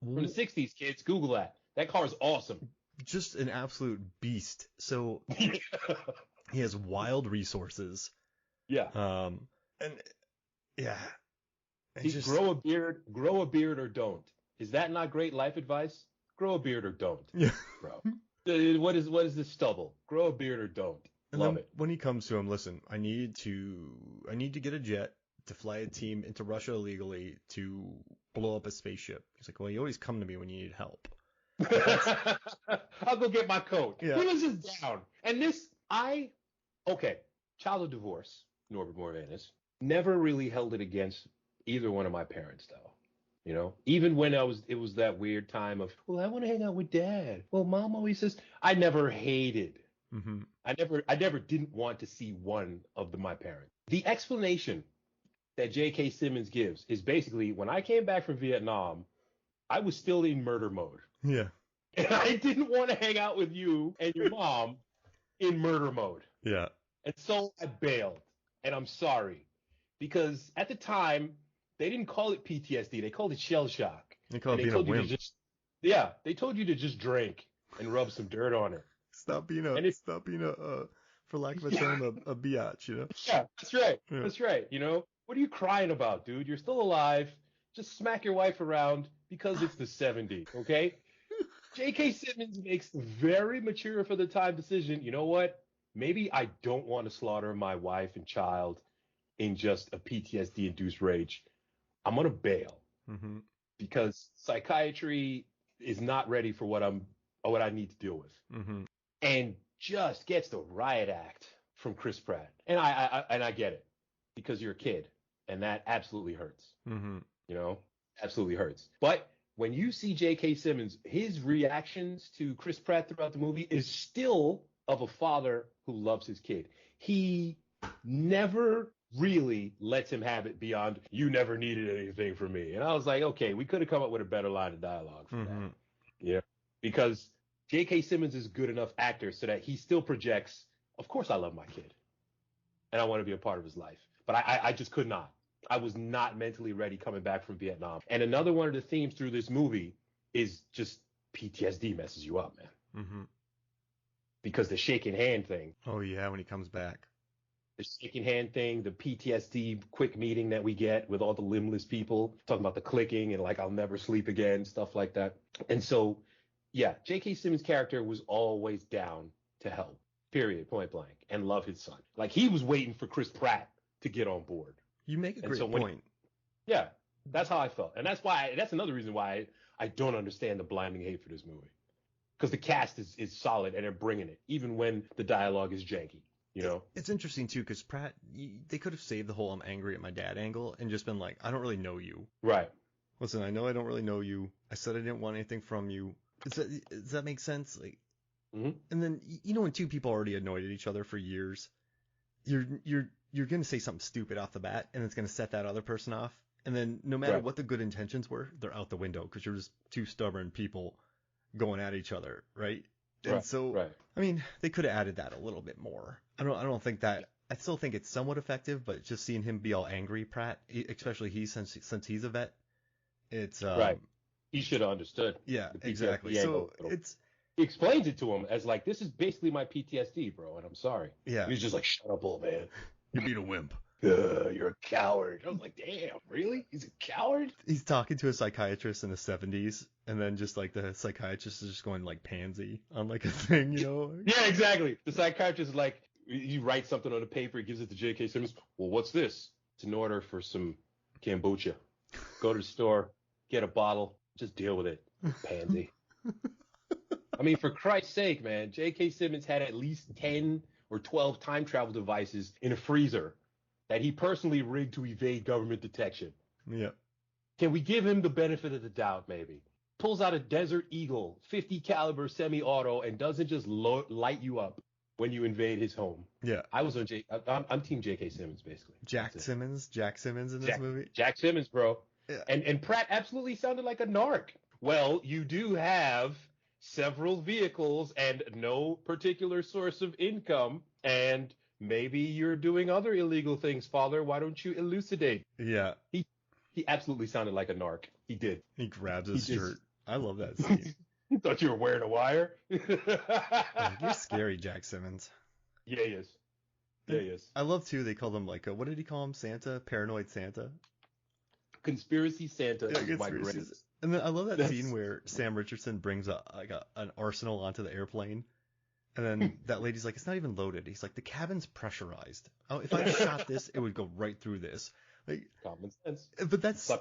From the 60s, kids. Google that. That car is awesome. just an absolute beast. So he has wild resources. Yeah. And yeah. And Just grow a beard or don't. Is that not great life advice? Grow a beard or don't. Yeah. Bro. What is this stubble? Grow a beard or don't. And Love then it. when he comes to him, listen, I need to get a jet to fly a team into Russia illegally to blow up a spaceship. He's like, well, you always come to me when you need help. I'll go get my coat. Yeah. He was just down. And child of divorce, Norbert Morvanis, never really held it against either one of my parents, though. You know, even when it was that weird time of, well, I want to hang out with dad. Well, mom always says, I never hated. Mm-hmm. I never didn't want to see one of my parents. The explanation that J.K. Simmons gives is basically, when I came back from Vietnam, I was still in murder mode. Yeah. And I didn't want to hang out with you and your mom in murder mode. Yeah. And so I bailed. And I'm sorry. Because at the time, they didn't call it PTSD. They called it shell shock. They called it being a wimp. They told you to just drink and rub some dirt on it. Stop being a for lack of a term, a biatch, you know? Yeah, that's right. Yeah. That's right. You know, what are you crying about, dude? You're still alive. Just smack your wife around because it's the 70s, okay? J.K. Simmons makes the very mature for the time decision. You know what? Maybe I don't want to slaughter my wife and child in just a PTSD-induced rage. I'm going to bail because psychiatry is not ready for what I need to deal with. Mm-hmm. And just gets the riot act from Chris Pratt. And I get it because you're a kid and that absolutely hurts. Mm-hmm. You know, absolutely hurts. But when you see J.K. Simmons, his reactions to Chris Pratt throughout the movie is still of a father who loves his kid. He never really lets him have it beyond, you never needed anything from me. And I was like, okay, we could have come up with a better line of dialogue for that. Yeah. Because J.K. Simmons is a good enough actor so that he still projects, of course I love my kid. And I want to be a part of his life. But I just could not. I was not mentally ready coming back from Vietnam. And another one of the themes through this movie is just PTSD messes you up, man. Mm-hmm. Because the shaking hand thing. Oh, yeah, when he comes back. The shaking hand thing, the PTSD quick meeting that we get with all the limbless people, talking about the clicking and like, I'll never sleep again, stuff like that. And so, yeah, J.K. Simmons' character was always down to help, period, point blank, and love his son. Like, he was waiting for Chris Pratt to get on board. You make a great point. Yeah, that's how I felt. And that's another reason why I don't understand the blinding hate for this movie. Because the cast is solid and they're bringing it, even when the dialogue is janky, you know? It's interesting, too, because Pratt, they could have saved the whole I'm angry at my dad angle and just been like, I don't really know you. Right. Listen, I know I don't really know you. I said I didn't want anything from you. Does that make sense? Like, And then, you know, when two people already annoyed at each other for years, you're going to say something stupid off the bat, and it's going to set that other person off. And then no matter what the good intentions were, they're out the window because you're just two stubborn people going at each other, right? And I mean, they could have added that a little bit more. I don't think that. I still think it's somewhat effective, but just seeing him be all angry, Pratt, especially since he's a vet, it's right. He should have understood. Yeah, exactly. So he explains it to him as like, this is basically my PTSD, bro, and I'm sorry. Yeah. He's just like, shut up, old man. You're being a wimp. You're a coward. I was like, damn, really? He's a coward? He's talking to a psychiatrist in the 70s, and then just like the psychiatrist is just going like pansy on like a thing, you know? Yeah, exactly. The psychiatrist is like, he writes something on a paper, he gives it to J.K. Simmons. Well, what's this? It's an order for some kombucha. Go to the store, get a bottle, just deal with it, pansy. I mean, for Christ's sake, man, J.K. Simmons had at least 10 or 12 time travel devices in a freezer that he personally rigged to evade government detection. Yeah. Can we give him the benefit of the doubt, maybe? Pulls out a Desert Eagle, 50 caliber semi-auto, and doesn't just light you up when you invade his home. Yeah. I'm team J.K. Simmons, basically. Jack Simmons in this movie. Jack Simmons, bro. Yeah. And Pratt absolutely sounded like a narc. Well, you do have several vehicles and no particular source of income, and maybe you're doing other illegal things, father. Why don't you elucidate? Yeah. He absolutely sounded like a narc. He did. He grabs his shirt. I love that scene. You thought you were wearing a wire? You're scary, Jack Simmons. Yeah, he is. Yeah, he is. I love too. They called him like what did he call him? Santa, paranoid Santa. Conspiracy Santa is my greatest. And then I love that scene where Sam Richardson brings an arsenal onto the airplane, and then that lady's like, "It's not even loaded." He's like, "The cabin's pressurized. Oh, if I shot this, it would go right through this." Like, common sense. But that's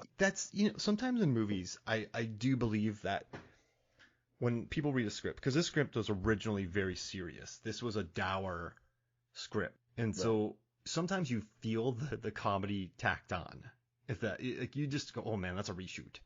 sometimes in movies, I do believe that when people read a script, because this script was originally very serious. This was a dour script, and so sometimes you feel the comedy tacked on. If that, like, you just go, oh man, that's a reshoot.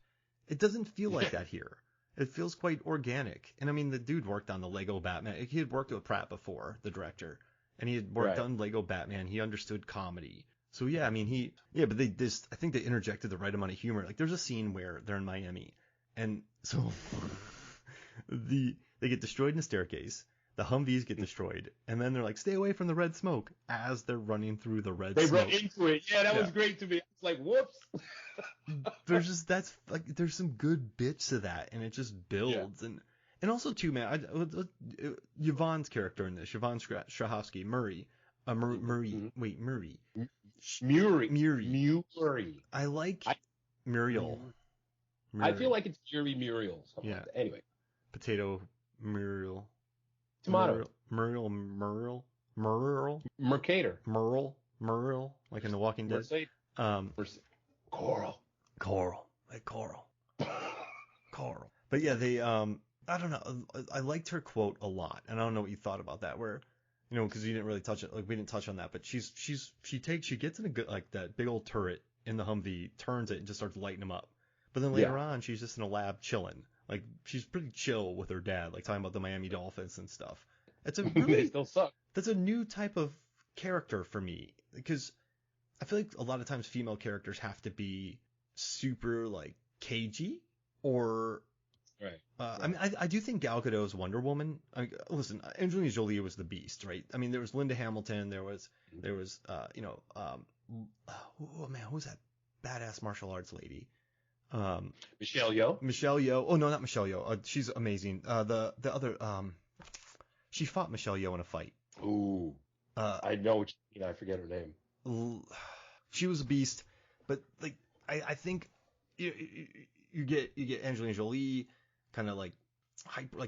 It doesn't feel like that here. It feels quite organic. And I mean, the dude worked on the Lego Batman. He had worked with Pratt before, the director, and he had worked on Lego Batman. He understood comedy. So yeah, I mean, but I think they interjected the right amount of humor. Like, there's a scene where they're in Miami, and so they get destroyed in the staircase. The Humvees get destroyed, and then they're like, "Stay away from the red smoke," as they're running through the red smoke. They run into it. Yeah, that was great to me. It's like, whoops. There's some good bits of that, and it just builds. And also too, man, Yvonne's character in this, Yvonne Strahovski, Murray. I like Muriel. I feel like it's Muriel. Yeah. Like anyway. Potato Muriel. Tomato. Muriel. Mercator. Muriel, like in The Walking Dead. Coral. Like Coral. Coral. But yeah, they I don't know. I liked her quote a lot, and I don't know what you thought about that. Where, because you didn't really touch it. Like, we didn't touch on that, but she gets in a good, like, that big old turret in the Humvee, turns it and just starts lighting them up. But then later on, she's just in a lab chilling. Like, she's pretty chill with her dad, like talking about the Miami Dolphins and stuff. It's a really, they still suck. That's a new type of character for me, because I feel like a lot of times female characters have to be super, like, cagey, or right. I mean, I do think Gal Gadot's Wonder Woman. I mean, listen, Angelina Jolie was the beast, right? I mean, there was Linda Hamilton, there was oh man, who's that badass martial arts lady? Michelle Yeoh. Oh no, not Michelle Yeoh. She's amazing. The other she fought Michelle Yeoh in a fight. Ooh. I know what you mean. I forget her name. She was a beast, but like I think you get Angelina Jolie kind of like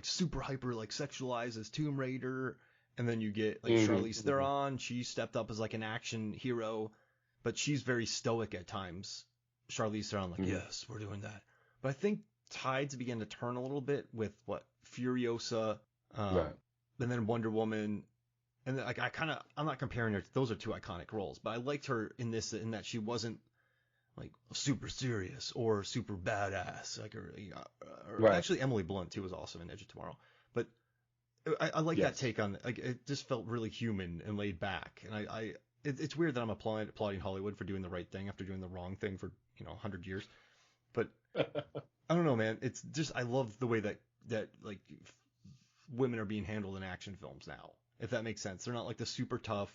super hyper, like, sexualized as Tomb Raider, and then you get like Charlize Theron. She stepped up as like an action hero, but she's very stoic at times. Charlize Theron, like, yes, we're doing that. But I think tides began to turn a little bit with Furiosa, and then Wonder Woman, and then, like, I'm not comparing her. Those are two iconic roles, but I liked her in this, in that she wasn't like super serious or super badass, like, actually Emily Blunt too was awesome in Edge of Tomorrow. But I like that take on, like, it just felt really human and laid back, and it's weird that I'm applauding Hollywood for doing the right thing after doing the wrong thing for 100 years. But I don't know, man. It's just, I love the way that like women are being handled in action films now, if that makes sense. They're not like the super tough,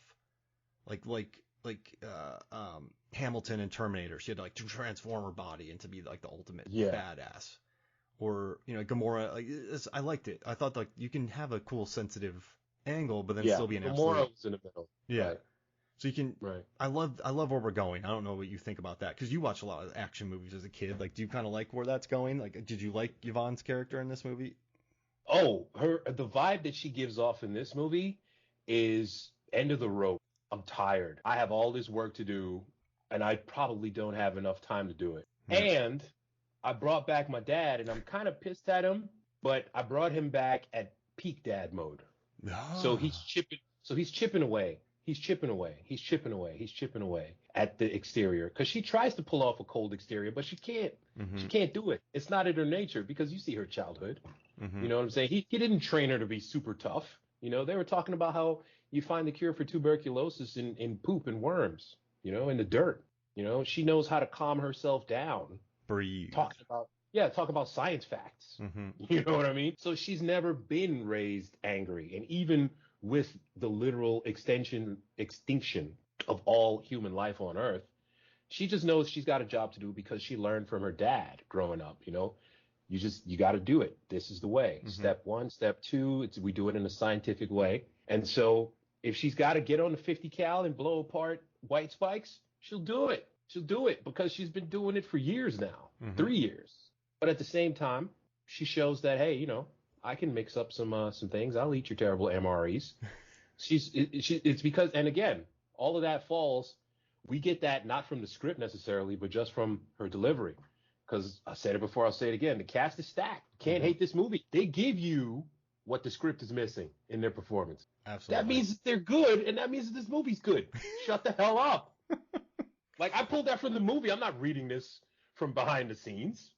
like Hamilton and Terminator. She had to, like, to transform her body and to be like the ultimate badass. Or Gamora. Like, I liked it. I thought, like, you can have a cool, sensitive angle, but then still be an absolute. Gamora was in the middle. Yeah. Right. So you can. Right. I love where we're going. I don't know what you think about that, because you watch a lot of action movies as a kid. Like, do you kind of like where that's going? Like, did you like Yvonne's character in this movie? Oh, the vibe that she gives off in this movie is end of the road. I'm tired. I have all this work to do, and I probably don't have enough time to do it. And I brought back my dad, and I'm kind of pissed at him, but I brought him back at peak dad mode. So he's chipping away. He's chipping away at the exterior, because she tries to pull off a cold exterior, but she can't. She can't do it. It's not in her nature, because you see her childhood. You know what I'm saying? He didn't train her to be super tough. They were talking about how you find the cure for tuberculosis in poop and worms, in the dirt. She knows how to calm herself down. Breathe. Talk about science facts. You know what I mean? So she's never been raised angry. And even with the literal extinction of all human life on Earth, she just knows she's got a job to do, because she learned from her dad growing up, You got to do it. This is the way. Mm-hmm. Step 1, step 2, we do it in a scientific way. And so if she's got to get on the 50 cal and blow apart white spikes, she'll do it. She'll do it because she's been doing it for years now, 3 years. But at the same time, she shows that, hey, I can mix up some things. I'll eat your terrible MREs. It's because, and again, all of that falls. We get that not from the script necessarily, but just from her delivery. Because I said it before, I'll say it again. The cast is stacked. Can't hate this movie. They give you what the script is missing in their performance. Absolutely. That means that they're good, and that means that this movie's good. Shut the hell up. Like, I pulled that from the movie. I'm not reading this from behind the scenes.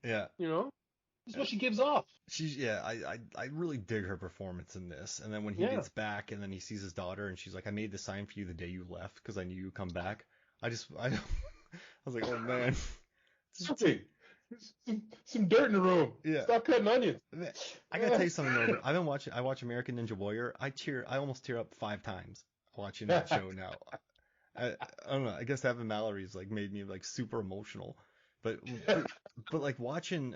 Yeah. This is what she gives off. I really dig her performance in this. And then when he gets back and then he sees his daughter and she's like, I made the sign for you the day you left because I knew you'd come back. I was like, oh man. Some dirt in the room. Yeah. Stop cutting onions. I gotta tell you something, Norbert. I watch American Ninja Warrior. I almost tear up 5 times watching that show now. I don't know. I guess Evan Mallory's like made me like super emotional. But like watching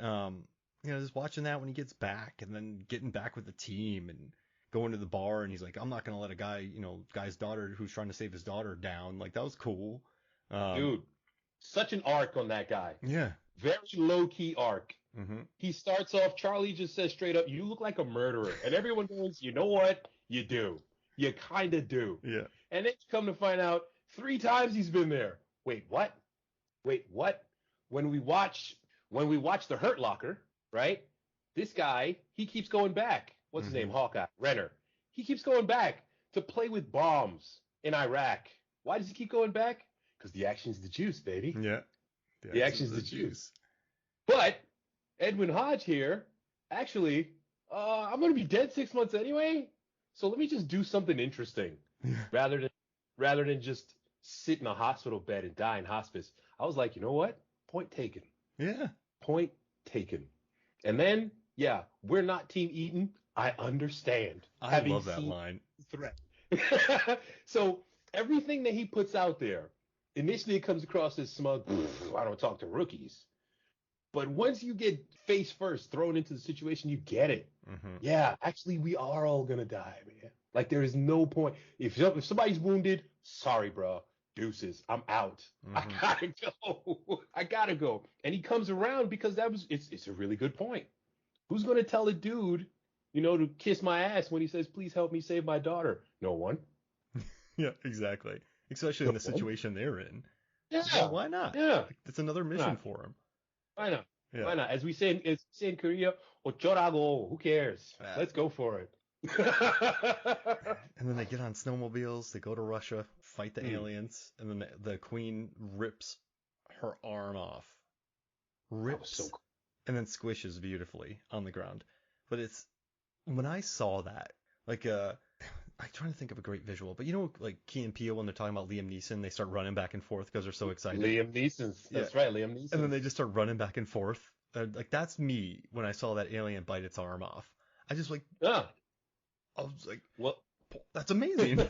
just watching that when he gets back and then getting back with the team and going to the bar and he's like, I'm not gonna let a guy's daughter who's trying to save his daughter down. Like, that was cool. Dude, such an arc on that guy. Yeah. Very low key arc. Mm-hmm. He starts off, Charlie just says straight up, you look like a murderer. And everyone goes, you know what? You do. You kind of do. Yeah. And then you come to find out 3 times he's been there. Wait, what? When we watch The Hurt Locker, right? This guy, he keeps going back. What's his name? Hawkeye. Renner. He keeps going back to play with bombs in Iraq. Why does he keep going back? Because the action's the juice, baby. Yeah. The action's the juice. But Edwin Hodge here, actually, I'm going to be dead 6 months anyway, so let me just do something interesting rather than just sit in a hospital bed and die in hospice. I was like, you know what? Point taken. Yeah. Point taken. And then, we're not Team Eaton. I understand. I love that line. Threat. So everything that he puts out there, initially it comes across as smug, I don't talk to rookies. But once you get face first thrown into the situation, you get it. Mm-hmm. Yeah, actually, we are all going to die, man. Like, there is no point. If somebody's wounded, sorry, bro. Deuces. I'm out. Mm-hmm. I gotta go. And he comes around because it's a really good point. Who's going to tell a dude, to kiss my ass when he says, please help me save my daughter? No one. Yeah, exactly. Especially in the situation they're in. Yeah. So why not? Yeah. It's another mission for him. Why not? Yeah. Why not? As we say in Korea, 어쩌라고, who cares? Yeah. Let's go for it. And then they get on snowmobiles, they go to Russia, fight the aliens, and then the queen rips her arm off. So cool. And then squishes beautifully on the ground. But when I saw that, like, I'm trying to think of a great visual, but like Key and Peele, when they're talking about Liam Neeson, they start running back and forth because they're so excited. That's right, Liam Neeson. And then they just start running back and forth. Like, that's me when I saw that alien bite its arm off. I just I was like, well, that's amazing.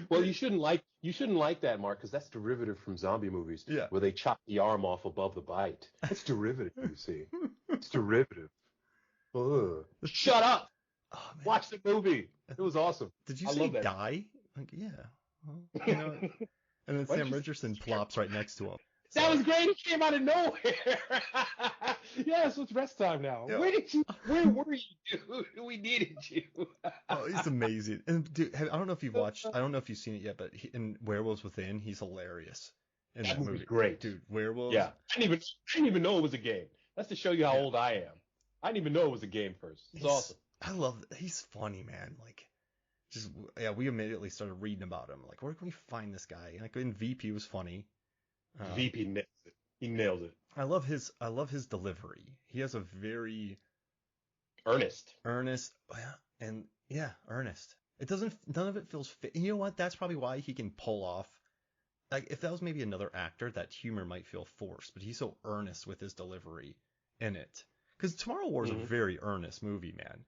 Well, you shouldn't like that, Mark, because that's derivative from zombie movies. Yeah. Where they chop the arm off above the bite. It's derivative, you see. It's derivative. Ugh. Shut up. Oh, man. Watch the movie. It was awesome. Did you say die? Like, yeah. Well, and then Sam Richardson plops right next to him. That was great. He came out of nowhere. Yeah, so it's rest time now. Yeah. Where were you, dude? We needed you. Oh, he's amazing. And dude, I don't know if you've seen it yet, but in Werewolves Within, he's hilarious in that movie. Great, dude. Werewolves. Yeah, I didn't even know it was a game. That's to show you how old I am. I didn't even know it was a game first. It's awesome. I love it. He's funny, man. Like, we immediately started reading about him. Like, where can we find this guy? Like, in VP was funny. VP nails it. He nails it. I love his delivery. He has a very earnest. Earnest. None of it feels fit. You know what? That's probably why he can pull off. Like, if that was maybe another actor, that humor might feel forced, but he's so earnest with his delivery in it. Because Tomorrow War is a very earnest movie, man.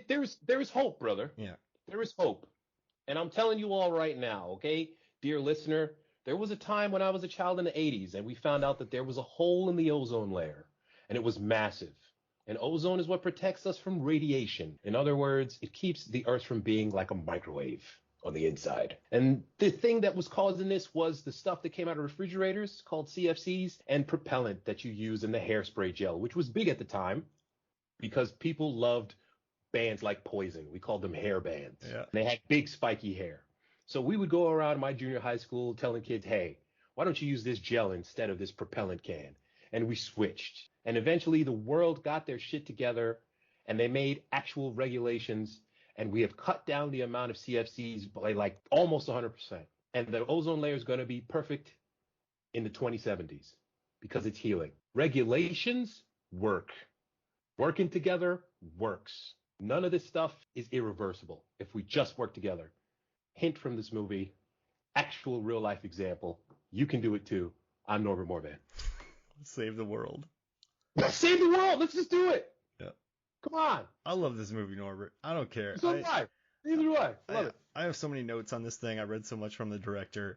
There is hope, brother. Yeah. There is hope. And I'm telling you all right now, okay, dear listener, there was a time when I was a child in the 80s and we found out that there was a hole in the ozone layer. and it was massive. And ozone is what protects us from radiation. In other words, it keeps the Earth from being like a microwave on the inside. And the thing that was causing this was the stuff that came out of refrigerators called CFCs and propellant that you use in the hairspray gel, which was big at the time because people loved bands like Poison. We called them hair bands. Yeah. They had big spiky hair. So we would go around my junior high school telling kids, hey, why don't you use this gel instead of this propellant can? And we switched. And eventually the world got their shit together and they made actual regulations. And we have cut down the amount of CFCs by like almost 100%. And the ozone layer is going to be perfect in the 2070s because it's healing. Regulations work. Working together works. None of this stuff is irreversible if we just work together. Hint from this movie, actual real life example. You can do it too. I'm Norbert Morvan. Save the world. Save the world. Let's just do it. Yeah. Come on. I love this movie, Norbert. I don't care. So do I. Neither do I. Love it. I have so many notes on this thing. I read so much from the director.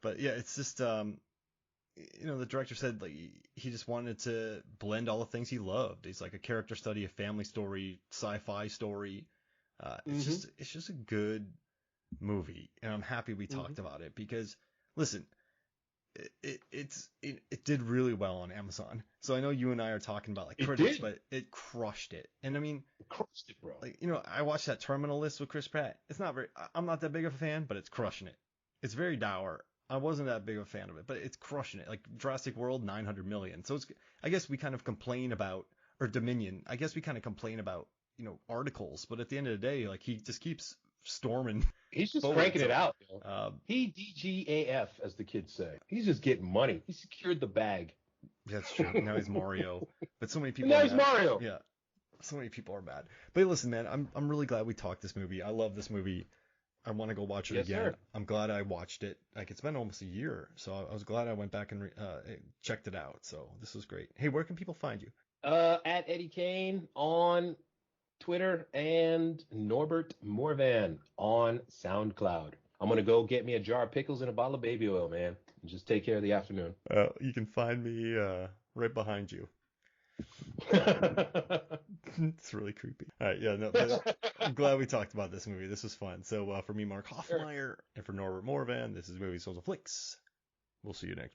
But yeah, it's just, the director said like he just wanted to blend all the things he loved. It's like a character study, a family story, sci-fi story. It's just a good movie. And I'm happy we talked about it because, listen, it did really well on Amazon. So I know you and I are talking about like critics, but it crushed it. And I mean, it crushed it, bro. Like, I watched that Terminal List with Chris Pratt. I'm not that big of a fan, but it's crushing it. It's very dour. I wasn't that big of a fan of it, but it's crushing it. Like Jurassic World, 900 million. So I guess we kind of complain about, or Dominion. I guess we kind of complain about, articles, but at the end of the day, like he just keeps storming. He's just cranking it out. He DGAF, as the kids say. He's just getting money. He secured the bag. That's true. Now he's Mario. But so many people. Now he's Mario. Yeah. So many people are bad. But listen, man, I'm really glad we talked this movie. I love this movie. I want to go watch it again. Sir. I'm glad I watched it. Like it's been almost a year, so I was glad I went back and checked it out. So this was great. Hey, where can people find you? At Eddie Kane on Twitter and Norbert Morvan on SoundCloud. I'm going to go get me a jar of pickles and a bottle of baby oil, man. And just take care of the afternoon. You can find me right behind you. It's really creepy. All right, yeah, no, I'm glad we talked about this movie. This was fun. So for me, Mark Hoffmeyer, and for Norbert Morvan, this is Movie Social Flicks. We'll see you next